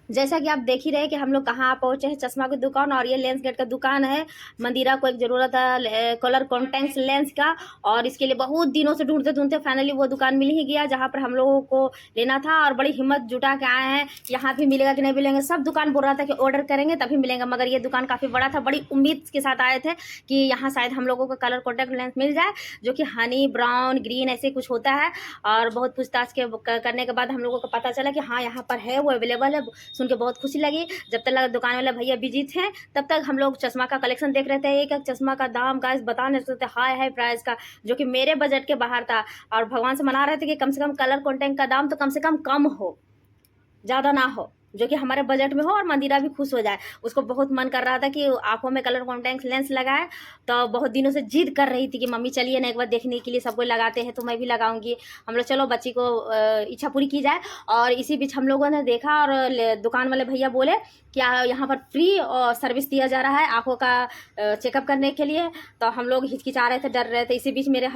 जैसा कि आप देख ही रहे हैं कि हम लोग कहाँ पहुँचे हैं, चश्मा की दुकान, और ये लेंस गेट का दुकान है। मंदिरा को एक ज़रूरत है कलर कॉन्टैक्ट लेंस का, और इसके लिए बहुत दिनों से ढूंढते फाइनली वो दुकान मिल ही गया जहाँ पर हम लोगों को लेना था, और बड़ी हिम्मत जुटा के आए हैं। यहाँ भी मिलेगा कि नहीं मिलेंगे, सब दुकान बोल रहा था कि ऑर्डर करेंगे तभी मिलेंगे, मगर ये दुकान काफ़ी बड़ा था। बड़ी उम्मीद के साथ आए थे कि यहाँ शायद हम लोगों को कलर कॉन्टैक्ट लेंस मिल जाए, जो कि हनी ब्राउन ग्रीन ऐसे कुछ होता है। और बहुत पूछताछ के करने के बाद हम लोगों को पता चला कि हाँ यहाँ पर है, वो अवेलेबल है। सुन के बहुत खुशी लगी। जब तक लगा दुकान वाले भैया बिजी थे, तब तक हम लोग चश्मा का कलेक्शन देख रहे थे। एक एक चश्मा का दाम गाइस बता नहीं सकते, हाई प्राइस का, जो कि मेरे बजट के बाहर था। और भगवान से मना रहे थे कि कम से कम कलर कॉन्टेंट का दाम तो कम से कम हो, ज़्यादा ना हो, जो कि हमारे बजट में हो, और मंदिरा भी खुश हो जाए। उसको बहुत मन कर रहा था कि आंखों में कलर कॉन्टैक्ट लेंस लगाए, तो बहुत दिनों से जिद कर रही थी कि मम्मी चलिए ना एक बार देखने के लिए, सब कोई लगाते हैं तो मैं भी लगाऊंगी। हम लोग चलो बच्ची को इच्छा पूरी की जाए। और इसी बीच हम लोगों ने देखा, और दुकान वाले भैया बोले कि यहाँ पर फ्री सर्विस दिया जा रहा है आंखों का चेकअप करने के लिए। तो हम लोग हिचकिचा रहे थे, डर रहे थे। इसी बीच मेरे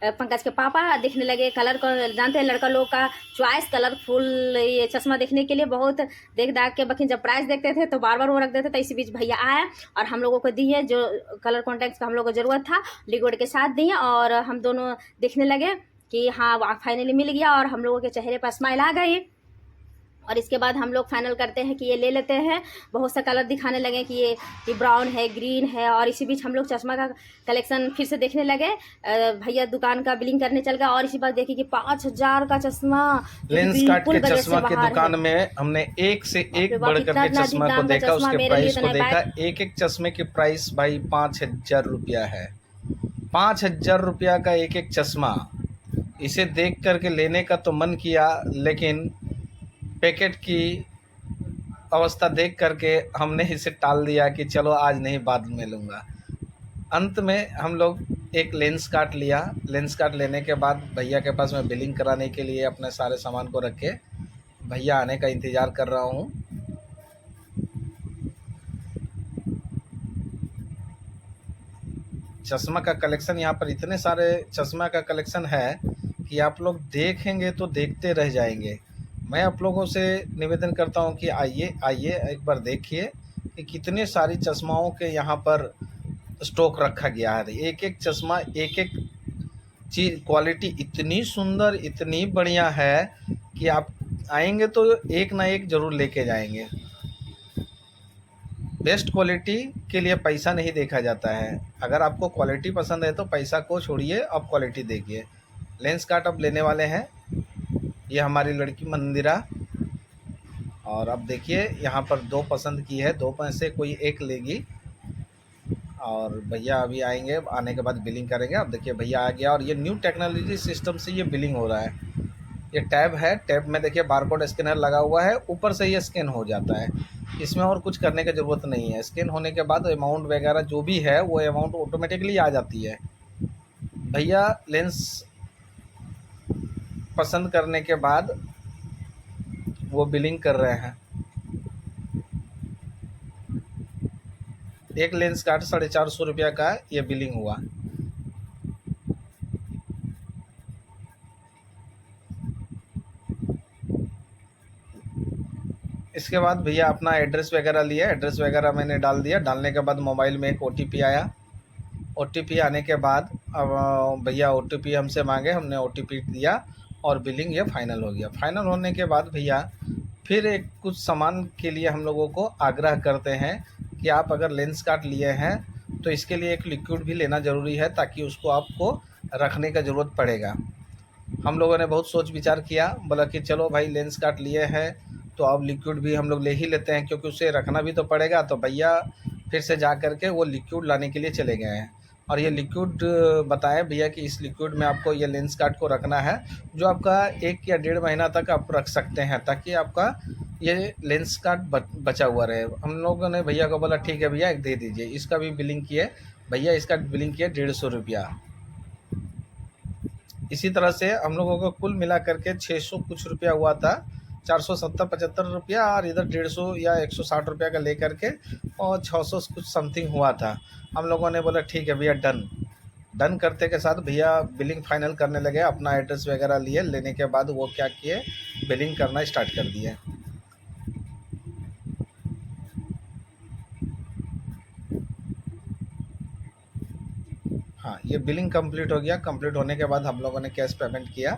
पंकज के पापा देखने लगे कलर को। जानते हैं लड़का लोग का चॉइस कलरफुल ये चश्मा देखने के लिए बहुत देख दाख के, बकिन जब प्राइस देखते थे तो बार बार वो रख देते थे। इसी बीच भैया आए और हम लोगों को दिए जो कलर कॉन्टैक्ट का हम लोग को ज़रूरत था, लिक्विड के साथ दिए। और हम दोनों देखने लगे कि हाँ फाइनली मिल गया, और हम लोगों के चेहरे पर स्माइल आ गई। और इसके बाद हम लोग फाइनल करते हैं कि ये ले लेते हैं। बहुत सा कलर दिखाने लगे कि ये ब्राउन है, ग्रीन है। और इसी बीच हम लोग चश्मा का कलेक्शन फिर से देखने लगे। भैया दुकान का बिलिंग करने चल गया, और इसी बार देखिए कि 5,000 का चश्मा, लेंस काट के चश्मा की दुकान में हमने एक से एक बढ़कर के चश्मा को देखा, उसके प्राइस को देखा। एक एक चश्मे की प्राइस भाई 5,000 रुपया है। 5,000 रुपया का एक एक चश्मा। इसे देख करके लेने का तो मन किया, लेकिन पैकेट की अवस्था देख करके हमने इसे टाल दिया कि चलो आज नहीं, बाद में लूँगा। अंत में हम लोग एक लेंस कार्ट लिया। लेंस कार्ट लेने के बाद भैया के पास मैं बिलिंग कराने के लिए अपने सारे सामान को रख के भैया आने का इंतज़ार कर रहा हूँ। चश्मा का कलेक्शन, यहाँ पर इतने सारे चश्मा का कलेक्शन है कि आप लोग देखेंगे तो देखते रह जाएंगे। मैं आप लोगों से निवेदन करता हूँ कि आइए आइए एक बार देखिए कि कितने सारी चश्माओं के यहाँ पर स्टॉक रखा गया है। एक एक चश्मा, एक एक चीज़, क्वालिटी इतनी सुंदर, इतनी बढ़िया है कि आप आएंगे तो एक ना एक ज़रूर लेके जाएंगे। बेस्ट क्वालिटी के लिए पैसा नहीं देखा जाता है। अगर आपको क्वालिटी पसंद है तो पैसा को छोड़िए, अब क्वालिटी देखिए। लेंस कार्ट अब लेने वाले हैं, ये हमारी लड़की मंदिरा। और अब देखिए यहाँ पर 2 पसंद की है, 2 में से कोई एक लेगी। और भैया अभी आएंगे, आने के बाद बिलिंग करेंगे। अब देखिए भैया आ गया, और ये न्यू टेक्नोलॉजी सिस्टम से ये बिलिंग हो रहा है। ये टैब है, टैब में देखिए बारकोड स्कैनर लगा हुआ है, ऊपर से ये स्कैन हो जाता है। इसमें और कुछ करने की ज़रूरत नहीं है। स्कैन होने के बाद अमाउंट वगैरह जो भी है वो अमाउंट ऑटोमेटिकली आ जाती है। भैया लेंस पसंद करने के बाद वो बिलिंग कर रहे हैं। एक लेंस कार्ड 450 रुपया का ये बिलिंग हुआ। इसके बाद भैया अपना एड्रेस वगैरह लिया, एड्रेस वगैरह मैंने डाल दिया। डालने के बाद मोबाइल में एक OTP आया। OTP आने के बाद अब भैया OTP हमसे मांगे, हमने OTP दिया और बिलिंग ये फाइनल हो गया। फाइनल होने के बाद भैया फिर एक कुछ सामान के लिए हम लोगों को आग्रह करते हैं कि आप अगर लेंस कार्ट लिए हैं तो इसके लिए एक लिक्विड भी लेना ज़रूरी है, ताकि उसको आपको रखने का ज़रूरत पड़ेगा। हम लोगों ने बहुत सोच विचार किया, बोला कि चलो भाई लेंस कार्ट लिए हैं तो अब लिक्विड भी हम लोग ले ही लेते हैं, क्योंकि उसे रखना भी तो पड़ेगा। तो भैया फिर से जा कर के वो लिक्विड लाने के लिए चले गए हैं। और ये लिक्विड बताएं भैया कि इस लिक्विड में आपको ये लेंस कार्ट को रखना है, जो आपका 1 या 1.5 महीना तक आप रख सकते हैं, ताकि आपका ये लेंस कार्ट बचा हुआ रहे। हम लोगों ने भैया को बोला ठीक है भैया एक दे दीजिए। इसका भी बिलिंग किए भैया, इसका बिलिंग किए 150 रुपया। इसी तरह से हम लोगों को कुल मिला करके 600 कुछ रुपया हुआ था, 470-75 रुपया, और इधर 150 या 160 रुपया का ले करके और 600 कुछ समथिंग हुआ था। हम लोगों ने बोला ठीक है भैया डन। डन करते के साथ भैया बिलिंग फाइनल करने लगे। अपना एड्रेस वगैरह लिए, लेने के बाद वो क्या किए, बिलिंग करना स्टार्ट कर दिए। ये बिलिंग कंप्लीट हो गया। कंप्लीट होने के बाद हम लोगों ने कैश पेमेंट किया।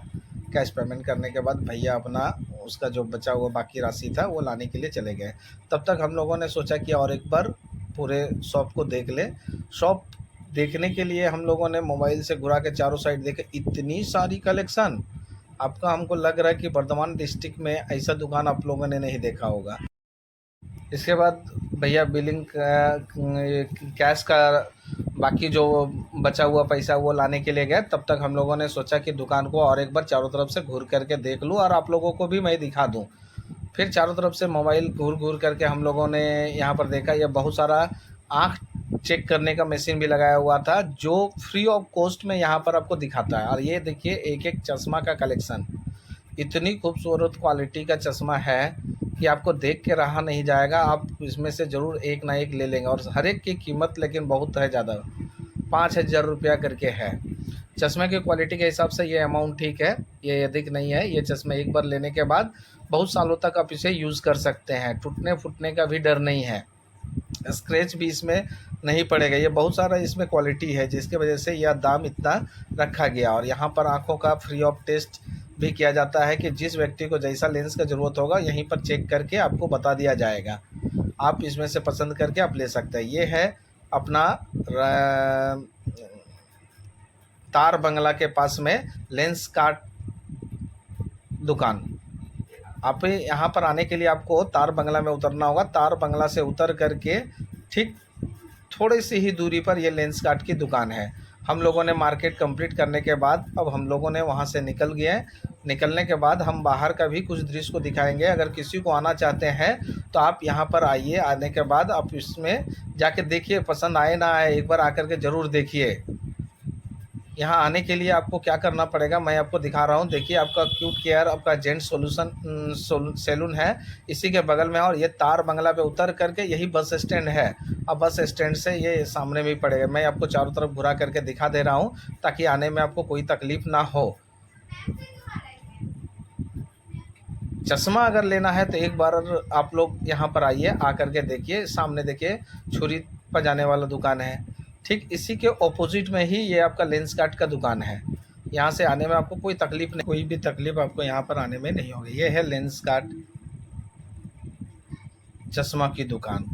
कैश पेमेंट करने के बाद भैया अपना उसका जो बचा हुआ बाकी राशि था वो लाने के लिए चले गए। तब तक हम लोगों ने सोचा कि और एक बार पूरे शॉप को देख ले। शॉप देखने के लिए हम लोगों ने मोबाइल से घुरा के चारों साइड देखे, इतनी सारी कलेक्शन। आपका हमको लग रहा है कि वर्धमान डिस्ट्रिक्ट में ऐसा दुकान आप लोगों ने नहीं देखा होगा। इसके बाद भैया बिलिंग कैश का बाकी जो बचा हुआ पैसा वो लाने के लिए गए। तब तक हम लोगों ने सोचा कि दुकान को और एक बार चारों तरफ से घूर करके देख लूँ और आप लोगों को भी मैं दिखा दूँ। फिर चारों तरफ से मोबाइल घूर घूर करके हम लोगों ने यहाँ पर देखा, यह बहुत सारा आँख चेक करने का मशीन भी लगाया हुआ था जो फ्री ऑफ कॉस्ट में यहाँ पर आपको दिखाता है। और ये देखिए एक एक चश्मा का कलेक्शन, इतनी खूबसूरत क्वालिटी का चश्मा है कि आपको देख के रहा नहीं जाएगा। आप इसमें से ज़रूर एक ना एक ले लेंगे। और हर एक की कीमत लेकिन बहुत है ज़्यादा, 5,000 रुपया करके है। चश्मे की क्वालिटी के हिसाब से ये अमाउंट ठीक है, ये अधिक नहीं है। ये चश्मे एक बार लेने के बाद बहुत सालों तक आप इसे यूज़ कर सकते हैं, टूटने फूटने का भी डर नहीं है, स्क्रैच भी इसमें नहीं पड़ेगा। ये बहुत सारा इसमें क्वालिटी है जिसकी वजह से यह दाम इतना रखा गया। और यहाँ पर आँखों का फ्री ऑफ टेस्ट भी किया जाता है कि जिस व्यक्ति को जैसा लेंस का ज़रूरत होगा यहीं पर चेक करके आपको बता दिया जाएगा। आप इसमें से पसंद करके आप ले सकते हैं। ये है अपना तार बंगला के पास में लेंस कार्ट दुकान। आप यहाँ पर आने के लिए आपको तार बंगला में उतरना होगा। तार बंगला से उतर करके ठीक थोड़ी सी ही दूरी पर ये लेंस कार्ट की दुकान है। हम लोगों ने मार्केट कंप्लीट करने के बाद अब हम लोगों ने वहाँ से निकल गए। निकलने के बाद हम बाहर का भी कुछ दृश्य को दिखाएंगे। अगर किसी को आना चाहते हैं तो आप यहाँ पर आइए। आने के बाद आप इसमें जाके देखिए, पसंद आए ना आए एक बार आकर के ज़रूर देखिए। यहाँ आने के लिए आपको क्या करना पड़ेगा मैं आपको दिखा रहा हूँ। देखिए आपका क्यूट केयर, आपका जेंट्स सैलून है इसी के बगल में है। और ये तार बंगला पे उतर करके यही बस स्टैंड है। अब बस स्टैंड से ये सामने में पड़ेगा। मैं आपको चारों तरफ घुरा करके दिखा दे रहा हूँ ताकि आने में आपको कोई तकलीफ़ ना हो। चश्मा अगर लेना है तो एक बार आप लोग यहाँ पर आइए, आकर के देखिए। सामने देखिए छुरी पजाने वाला दुकान है, ठीक इसी के ऑपोजिट में ही ये आपका लेंस कार्ट का दुकान है। यहाँ से आने में आपको कोई तकलीफ नहीं, कोई भी तकलीफ आपको यहाँ पर आने में नहीं होगी। ये है लेंस कार्ट चश्मा की दुकान।